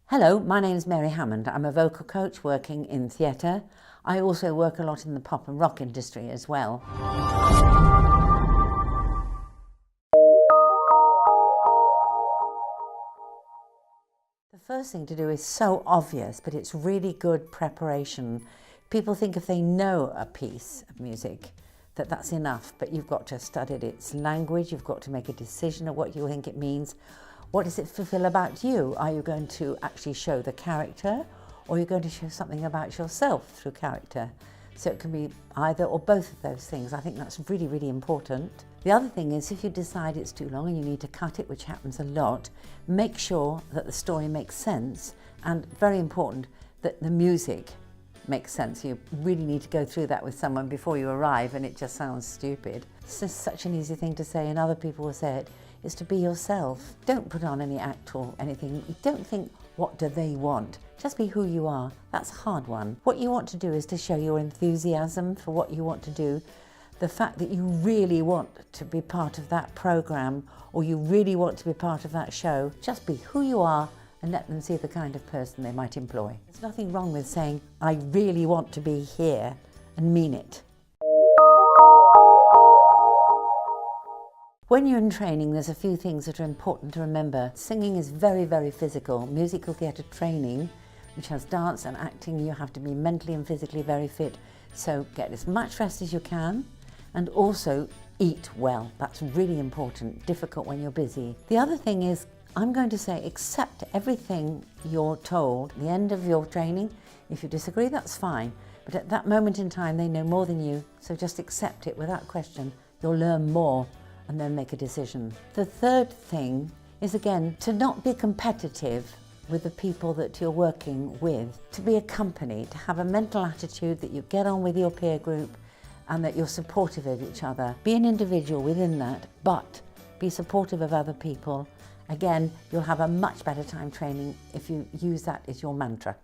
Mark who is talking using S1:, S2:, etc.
S1: Hello, my name is Mary Hammond. I'm a vocal coach working in theatre. I also work a lot in the pop and rock industry as well. The first thing to do is so obvious, but it's really good preparation. People think if they know a piece of music, that's enough, but you've got to study its language, you've got to make a decision of what you think it means. What does it fulfill about you? Are you going to actually show the character, or are you going to show something about yourself through character? So it can be either or both of those things. I think that's really, really important. The other thing is, if you decide it's too long and you need to cut it, which happens a lot, make sure that the story makes sense, and very important, that the music makes sense. You really need to go through that with someone before you arrive, and it just sounds stupid. It's just such an easy thing to say, and other people will say it, is to be yourself. Don't put on any act or anything. Don't think, what do they want? Just be who you are. That's a hard one. What you want to do is to show your enthusiasm for what you want to do, the fact that you really want to be part of that programme, or you really want to be part of that show. Just be who you are and let them see the kind of person they might employ. There's nothing wrong with saying, I really want to be here, and mean it. When you're in training, there's a few things that are important to remember. Singing is very, very physical. Musical theatre training, which has dance and acting, you have to be mentally and physically very fit. So get as much rest as you can, and also eat well. That's really important, difficult when you're busy. The other thing is, I'm going to say, accept everything you're told at the end of your training. If you disagree, that's fine. But at that moment in time, they know more than you, so just accept it without question. You'll learn more and then make a decision. The third thing is, again, to not be competitive with the people that you're working with, to be a company, to have a mental attitude that you get on with your peer group and that you're supportive of each other. Be an individual within that, but be supportive of other people. Again, you'll have a much better time training if you use that as your mantra.